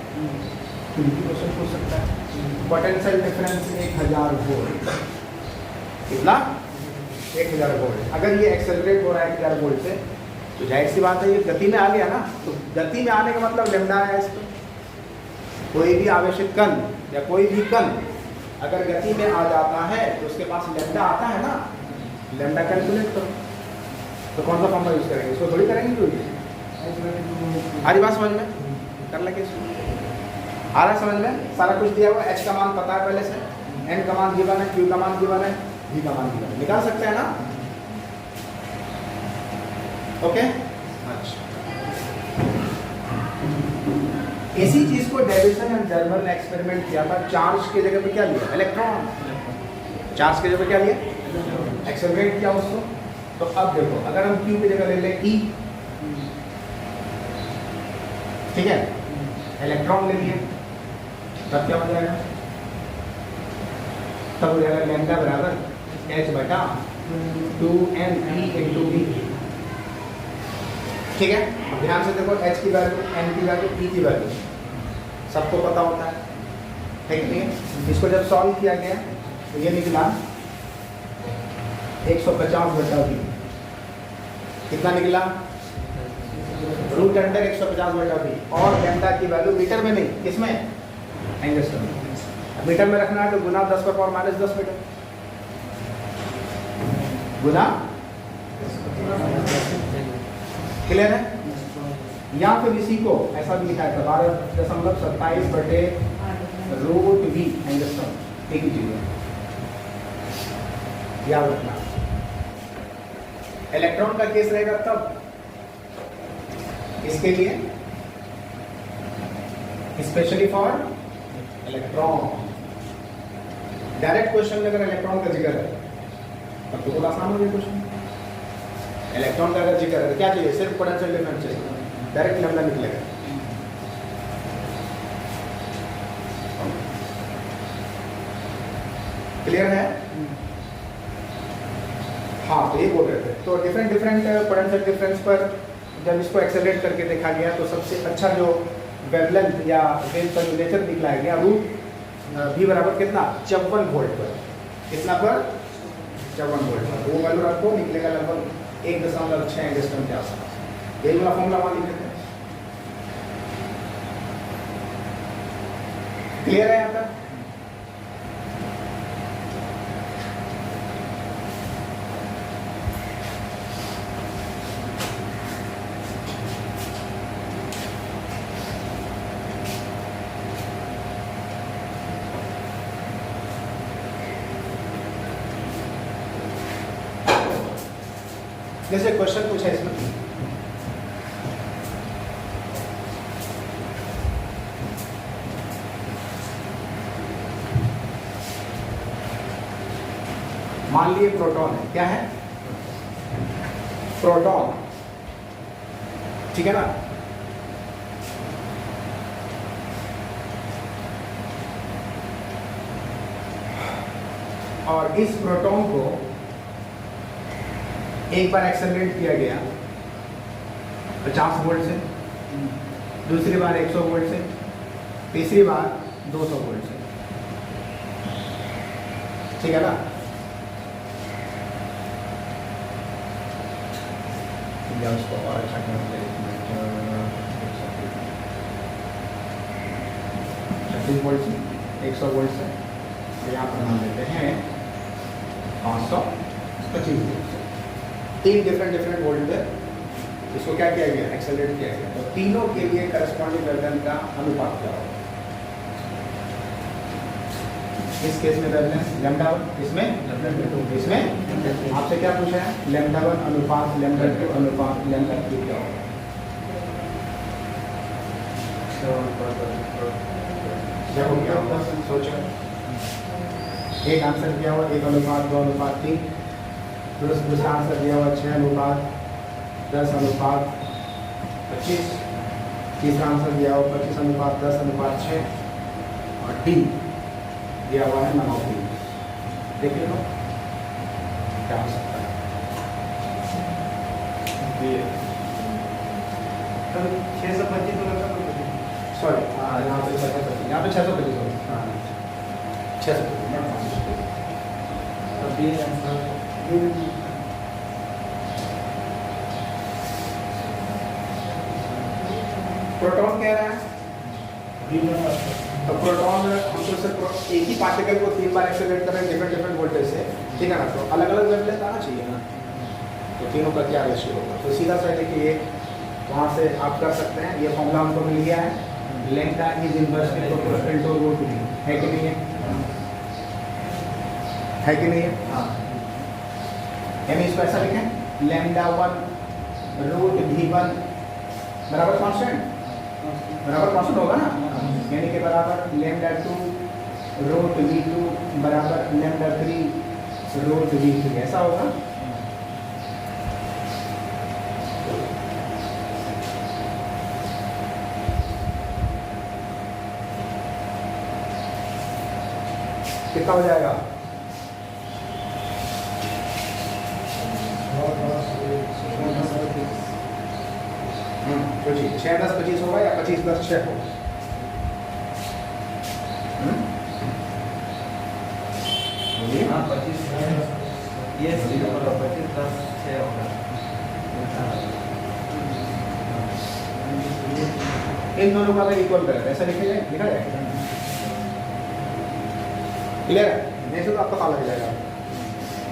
क्वेश्चन पूछ सकता है। पोटेंशियल डिफरेंस 1000 वोल्ट, कितना, 1000 वोल्ट। अगर ये एक्सेलरेट हो रहा है 1000 वोल्ट से, तो जाहिर सी बात है ये गति में आ गया ना, तो गति में आने का मतलब लैम्डा है इसको। कोई भी आवेशित कण या कोई भी कण अगर गति में आ जाता है तो उसके पास लैम्डा आता है ना, लैम्डा कैलकुलेट करो, तो कौन सा फॉर्मूला यूज करेंगे, इसको थोड़ी करेंगे कोई। हरी बात समझ में, कर लगे इसको, आ रहा है समझ में, सारा कुछ दिया हुआ, h का मान पता है पहले से, n का मान गिवन है, q का मान गिवन है, v का मान गिवन है, निकाल सकते हैं ना, ओके। अच्छा, इसी चीज को डेविसन एंड जर्मर ने एक्सपेरिमेंट किया था, चार्ज की जगह पे क्या लिया, इलेक्ट्रॉन, चार्ज की जगह पे क्या लिया, एक्सेलरेट किया उसको। तो अब देखो, अगर हम q की जगह ले लें E, ठीक है, इलेक्ट्रॉन ले लिए, तब क्या हो जाएगा, तब हो जाएगा लैम्डा बराबर h बटा 2m E इंटू V, ठीक है। अब ध्यान से देखो, h की वैल्यू, n की वैल्यू, E की वैल्यू सबको पता होता है कि नहीं। इसको जब सॉल्व किया गया तो ये निकला 150 बटा V, कितना निकला, रूट अंडर 150 बटा V, और लैम्डा की वैल्यू मीटर में नहीं, किसमें, एंगस्ट्रम में। मीटर में रखना है तो गुना 10⁻⁻10 मीटर, गुना, क्लियर है। या फिर इसी को ऐसा भी लिखा है 12.27/√v एंगस्ट्रॉम, एक ही चीज है, याद रखना। इलेक्ट्रॉन का केस रहेगा तब इसके लिए, specially for electron. Direct question में अगर इलेक्ट्रॉन का जिक्र है तब तो बहुत आसान हो गया क्वेश्चन। इलेक्ट्रॉन का अगर जिक्र है क्या चाहिए, सिर्फ पोटेंशियल डिफरेंस चाहिए, डायरेक्ट लैम्डा निकलेगा। क्लियर है? हाँ, तो ये बोल रहे थे। तो डिफरेंट पोटेंशियल डिफरेंस पर जब इसको एक्सेलरेट करके देखा गया तो सबसे अच्छा जो वेवलेंथ या वेव का जो नेचर निकला गया V बराबर कितना 54 वोल्ट पर, कितना पर 54 वोल्ट पर। वो वैल्यू रखो, निकलेगा लगभग 1.6 एंगस्ट्रॉम के आसपास। यही वाला फॉर्मूला वहां लिख देते हैं। क्लियर है यहाँ तक? जैसे क्वेश्चन पूछा इसमें, मान लिए प्रोटॉन है, क्या है प्रोटॉन, ठीक है ना। और इस प्रोटॉन को एक बार एक्सेलरेट किया गया 50 वोल्ट से, दूसरी बार 100 वोल्ट से, तीसरी बार 200 वोल्ट से, ठीक है ना। या उसको और अच्छा करना चाहिए, 36 वोल्ट से, 100 वोल्ट से, तो यहाँ पर मान लेते हैं 525 वोल्ट से। तीन डिफरेंट वोल्ट पे इसको क्या किया गया, एक्सेलरेट किया गया। तो तीनों के लिए करस्पॉन्डिंग वेवलेंथ का अनुपात क्या होगा। इस केस में वेवलेंथ लैम्डा 1, इसमें आपसे क्या पूछा है, लैम्डा 1 अनुपात लैम्डा 2 अनुपात लैम्डा 3 क्या होगा। देखो क्या होगा, सोचो। एक आंसर क्या हुआ, 1 अनुपात 2 अनुपात 3। दूसरा आंसर दिया हुआ 6 अनुपात 10 अनुपात 25। तीसरा आंसर दिया हुआ 25 अनुपात 10 अनुपात 6। और डी दिया हुआ है 9 3। देख लो क्या हो सकता है। 625 सॉरी, यहाँ पे 625, यहाँ पे 625 होगा। हाँ 625। प्रोटॉन कह रहा है, तो प्रोटॉन हमको सिर्फ एक ही पार्टिकल को 3 बार एक्सेलरेट कर रहे हैं डिफरेंट वोल्टेज से, ठीक है ना। तो अलग अलग वेवलेंथ आना चाहिए ना, तो तीनों का क्या रेशियो होगा। तो सीधा सा देखिए वहाँ से आप कर सकते हैं। ये फॉर्मूला हमको मिल गया है, lambda is inversely proportional to root v, है कि नहीं है कि नहीं है। हाँ, यानी इसको ऐसा लिखें, लैम्डा 1 रूट v1 बराबर कांस्टेंट होगा ना, यानी कि बराबर लैम्डा 2 रूट v2 बराबर लैम्डा 3 रूट v3, ऐसा होगा। कितना हो जाएगा, सोचिए 6 10 25 होगा या 25 10 6 होगा। हाँ 25 ये 25 10 6 होगा। इन दोनों का अगर इक्वल करें ऐसा लिखा जाए, लिखा जाए। क्लियर है, नहीं तो आपका पता लग जाएगा।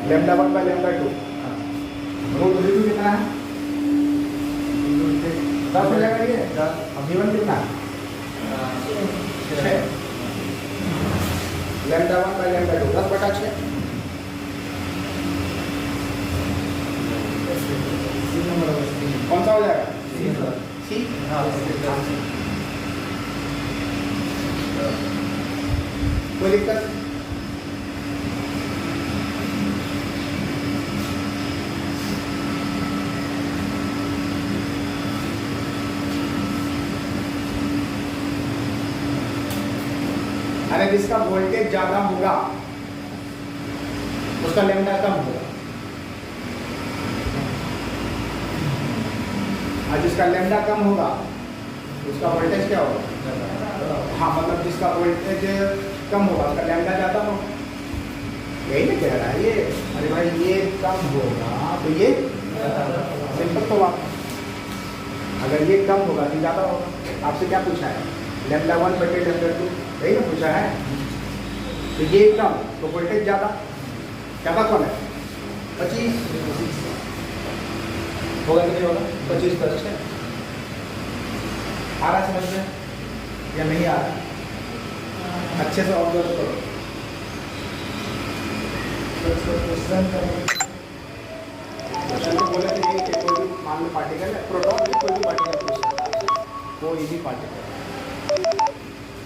Lambda 1 by lambda 2 root v2 कितना है 10 हो जाएगा ये। अब V1 कितना है? 6 लैम्डा 1 बाई लैम्डा 2 10/6 कौन सा हो जाएगा? सी। कोई दिक्कत? अरे जिसका वोल्टेज ज्यादा होगा उसका लैम्डा कम होगा, और जिसका लैम्डा कम होगा उसका वोल्टेज क्या होगा? हाँ, मतलब जिसका वोल्टेज कम होगा उसका लैम्डा ज़्यादा होगा। यही ना कह रहा है ये। अरे भाई ये कम होगा तो ये सिंपल तो बात। अगर ये कम होगा तो ज़्यादा होगा। आपसे क्या पूछा है? लैम्डा 1 बटे लैम्डा 2, यही ना पूछा है। तो ये कम तो वोल्टेज ज़्यादा, ज़्यादा कौन है? 25 होगा कि नहीं होगा? 25/6 आ रहा समझ में या नहीं आ रहा? अच्छे से ऑब्जर्व करो। क्वेश्चन तो बोले थे यही कि कोई भी मान लो पार्टिकल है, प्रोटॉन में कोई भी पार्टिकल पूछ सकता है,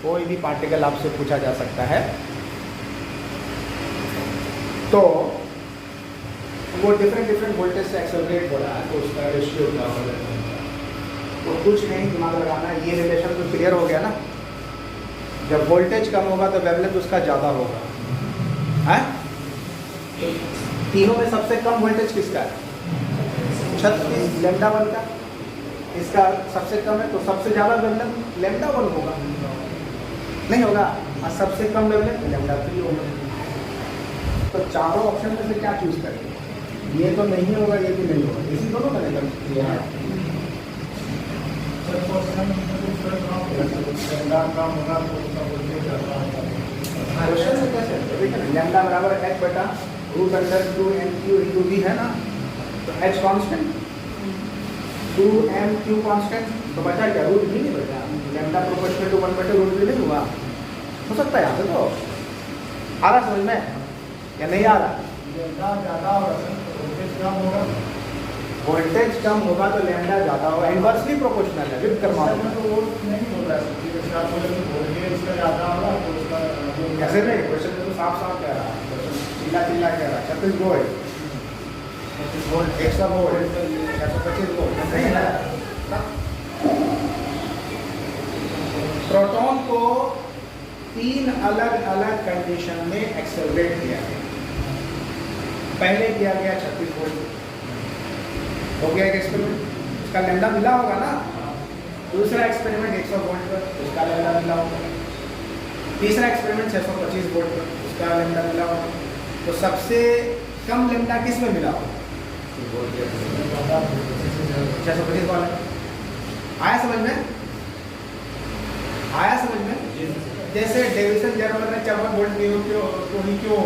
कोई भी पार्टिकल आपसे पूछा जा सकता है। तो वो डिफरेंट वोल्टेज से एक्सेलरेट हो रहा है, तो उसका रेशियो क्या होगा? तो कुछ नहीं दिमाग लगाना, ये रिलेशन तो क्लियर हो गया ना। जब वोल्टेज कम होगा तो वेवलेंथ उसका ज़्यादा होगा, है? तीनों में सबसे कम वोल्टेज किसका है? 36 लैम्डा 1 का। इसका सबसे कम है तो सबसे ज़्यादा वेवलेंथ लैम्डा 1 होगा, नहीं होगा? और सबसे कम वेवलेंथ लैम्डा 3 होगा। तो चारों ऑप्शन में से क्या चूज करेंगे? ये तो नहीं होगा, ये भी नहीं होगा, इसी दोनों का निकल क्लियर है। क्वेश्चन से कैसे देखिए, लैम्डा बराबर h/√2mq/v है ना, तो h कांस्टेंट, 2mq कांस्टेंट, तो बचा क्या? रूट भी नहीं बचा। लैम्डा प्रोपोर्शनल टू 1/√3 नहीं हुआ? हो सकता है यहाँ पे। तो आ रहा समझ में या नहीं आ रहा? वोल्टेज कम होगा तो लैम्डा ज़्यादा होगा, इनवर्सली प्रोपोर्शनल है, विद कर्मा। ऐसे नहीं, क्वेश्चन में तो साफ कह रहा है, चिल्ला कह रहा है 36 वोल्ट 100 वोल्ट 625 वोल्ट नहीं है। प्रोटॉन को 3 अलग कंडीशन में एक्सेलरेट किया गया। पहले किया गया 36 वोल्ट, हो गया एक एक्सपेरिमेंट, उसका लैम्डा मिला होगा ना। दूसरा एक्सपेरिमेंट 100 वोल्ट पर, उसका लैम्डा मिला होगा। तीसरा एक्सपेरिमेंट 625 वोल्ट पर, उसका लैम्डा मिला होगा। तो सबसे कम लैम्डा किस में मिला होगा? 625 वाला। आया समझ में? आया समझ में? जैसे डेविसन जर्मन ने 54 वोल्ट को ही क्यों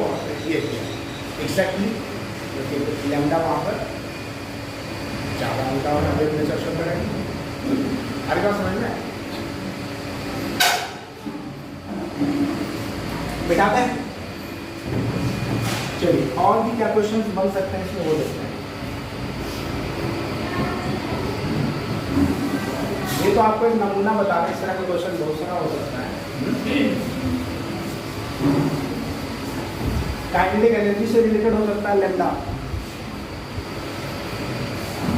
ये किया एग्जैक्टली, क्योंकि लैम्डा वहाँ पर ज़्यादा उनका होना प्रेशर शो करेंगे। हर बात समझ में बिठाते हैं। चलिए, और भी क्या क्वेश्चन बन सकते हैं इसमें वो देखते हैं। ये तो आपको एक नमूना बता रहे हैं, इस तरह का क्वेश्चन बहुत सारा हो सकता है। काइनेटिक एनर्जी से रिलेटेड हो सकता है लैम्डा,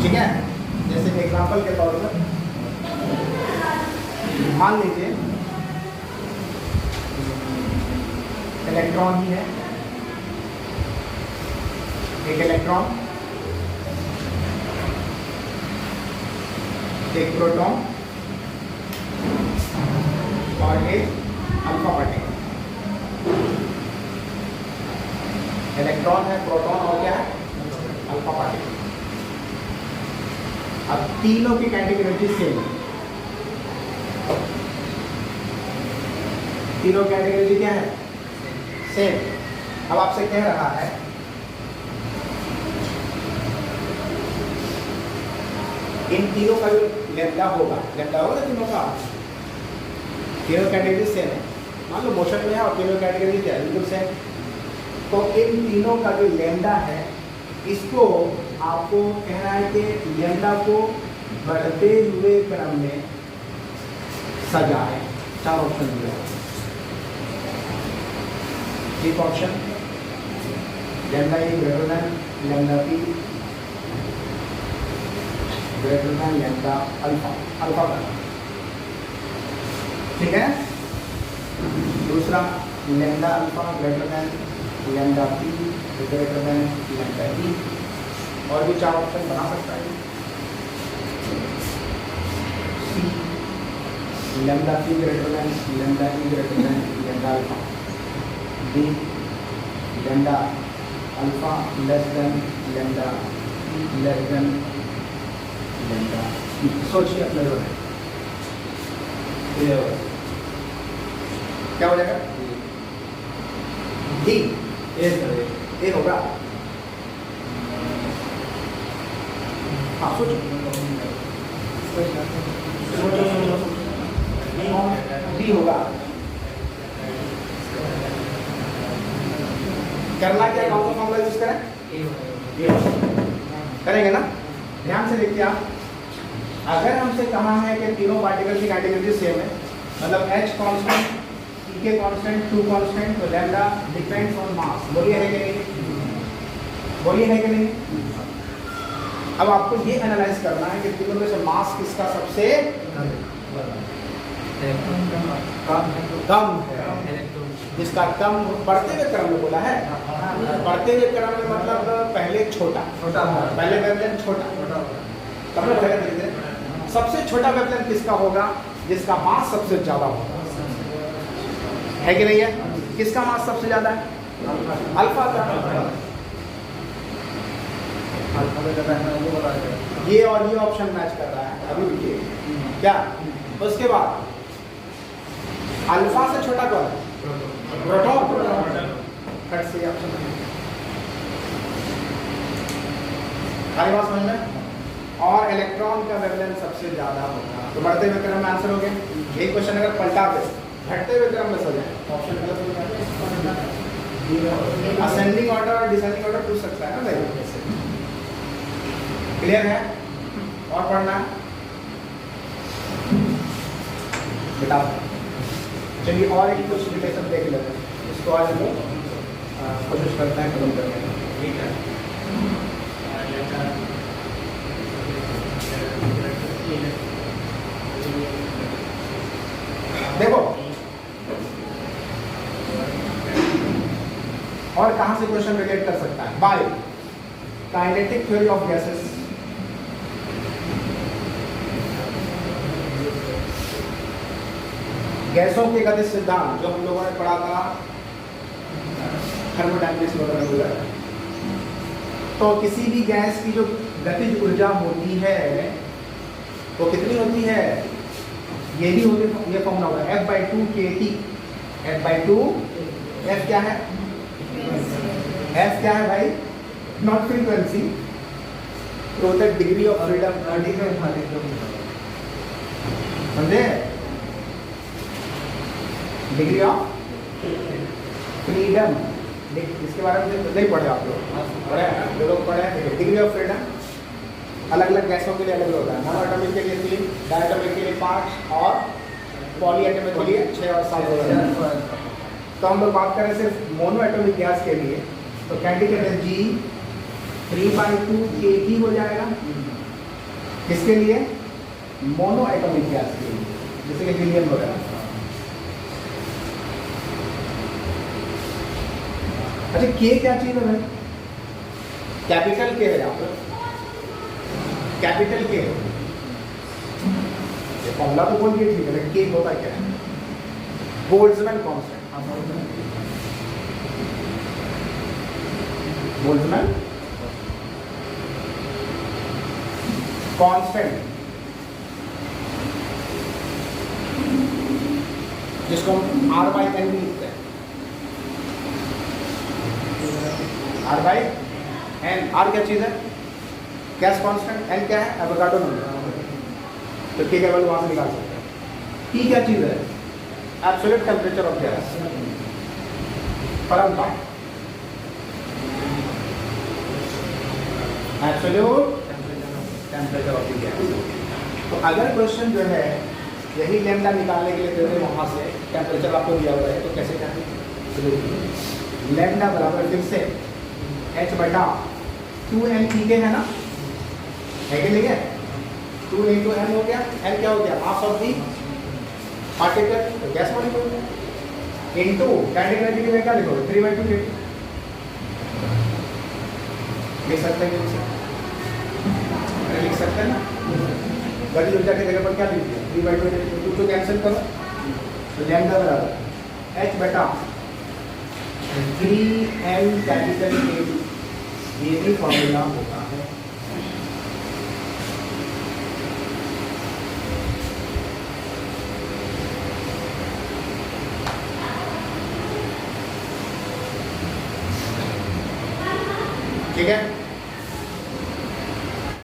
ठीक है? जैसे एग्जांपल के तौर पर मान लीजिए इलेक्ट्रॉन ही है, एक इलेक्ट्रॉन, एक प्रोटॉन और एक अल्फा पार्टिकल। इलेक्ट्रॉन है, प्रोटॉन और क्या है? Alpha particle. अब तीनों की काइनेटिक एनर्जी सेम है। तीनों की काइनेटिक एनर्जी क्या है? सेम। अब आपसे कह रहा है इन तीनों का जो लेमडा होगा ना तीनों का, तीनों कैटेगरी सेम है, मान लो मोशन में है और तीनों कैटेगरी क्या है बिल्कुल सेम। तो इन तीनों का जो लेमडा है इसको आपको कहना है कि लेमडा को बढ़ते हुए क्रम में सजाए। 4 ऑप्शन दिया, एक option lambda E greater than lambda P greater than lambda alpha, alpha का, ठीक है। दूसरा lambda alpha greater than lambda P greater than lambda E, और भी 4 ऑप्शन बना सकता है। C lambda P greater than lambda E greater than lambda alpha, D lambda alpha less than lambda E less than lambda E. सोचिए अपने जो है क्या हो जाएगा, डी ए होगा। हाँ सोचो डी होगा। करना क्या, कौन सा फॉर्मूला यूज करें, करेंगे ना। ध्यान से देखिए आप, अगर हमसे कहा है कि तीनों पार्टिकल की कैटेगरी सेम है, मतलब H कांस्टेंट, E के कांस्टेंट, Q कांस्टेंट, तो लैम्डा डिपेंड्स ऑन मास। बोलिए है कि नहीं, बोलिए है कि नहीं। अब आपको ये एनालाइज करना है कि तीनों में से मास किसका सबसे कम है, जिसका कम बढ़ते हुए क्रम में बोला है। बढ़ते हुए क्रम में मतलब पहले छोटा, पहले वेवलेंथ छोटा, तब ना धीरे धीरे सबसे छोटा वेवलेंथ किसका होगा, जिसका मास सबसे ज्यादा होगा, है कि नहीं है। किसका मास सबसे ज्यादा है, अल्फा का। ये और ये ऑप्शन मैच कर रहा है अभी भी क्या। उसके बाद अल्फा से छोटा कौन है, प्रोटॉन, कट से ऑप्शन आई बात समझ में। और इलेक्ट्रॉन का वेवलेंथ सबसे ज्यादा होगा, तो बढ़ते हुए क्रम में आंसर हो गया। यही क्वेश्चन अगर पलटा दे घटते हुए क्रम में सजाए, ऑप्शन गलत हो जाएगा। असेंडिंग ऑर्डर और डिसेंडिंग ऑर्डर पूछ सकता है ना भाई, क्लियर है। और पढ़ना है बेटा, चलिए और एक कुछ रिलेशन देख लेते हैं, इसको आज हम लोग कोशिश करते हैं खत्म करने का, ठीक है। देखो और कहां से क्वेश्चन रिलेट कर सकता है, by kinetic theory of gases. गैसों के गतिज सिद्धांत जो हम लोगों ने पढ़ा था थर्मोडायनेमिक्स वगैरह, तो किसी भी गैस की जो गतिज ऊर्जा होती है वो कितनी होती है, ये भी होती, ये फॉर्मूला होगा F/2 kT। F/2, F क्या है, F क्या है भाई, नॉट फ्रीक्वेंसी, तो होता है डिग्री ऑफ फ्रीडम, समझे, डिग्री ऑफ फ्रीडम। इसके बारे में नहीं पढ़े आप लोग, पढ़े जो लोग पढ़े हैं। डिग्री ऑफ फ्रीडम अलग अलग गैसों के लिए अलग अलग होता है, मोनो एटॉमिक के लिए 3, डायटोमिक के लिए 5 और पॉली एटॉमिक के लिए 6 और 7 होगा। तो हम लोग बात करें सिर्फ मोनो एटॉमिक गैस के लिए, तो काइनेटिक एनर्जी 3/2 kT हो जाएगा। किसके लिए, मोनो एटॉमिक गैस के लिए, जैसे कि हीलियम वगैरह। अच्छा के क्या चीज है भाई, कैपिटल के है यहाँ पर, कैपिटल के फॉर्मूला तो बोल दिए ठीक है, लेकिन के होता क्या है, बोल्ट्जमैन कांस्टेंट। बोल्ट्जमैन कांस्टेंट, जिसको हम R/N भी लिखते हैं, R/N। R क्या चीज है, गैस कांस्टेंट, N क्या है, एवोगाड्रो नंबर। तो K का वैल्यू वहाँ से निकाल सकते हैं। T क्या चीज़ है? एब्सोल्यूट टेम्परेचर ऑफ गैस, परम ताप, absolute temperature of the gas. तो अगर क्वेश्चन जो है यही लैम्डा निकालने के लिए दे रहे वहाँ से टेम्परेचर आपको दिया हुआ है तो कैसे करेंगे? लैम्डा बराबर फिर से h बटा 2n ठीक है ना, है कि नहीं है? 2 इंटू n हो गया, n क्या हो गया? मास ऑफ दी पार्टिकल, तो gas molecule into kinetic energy की क्या लिखोगे? 3/2 kT लिख सकते हैं, लिख सकते हैं ना। गति ऊर्जा की जगह पर क्या लिख दिया? 3/2 तो कैंसिल करो, तो लैम्डा बराबर h बटा 3n कैपिटल kT, ये भी फॉर्मूला होता है। ठीक है।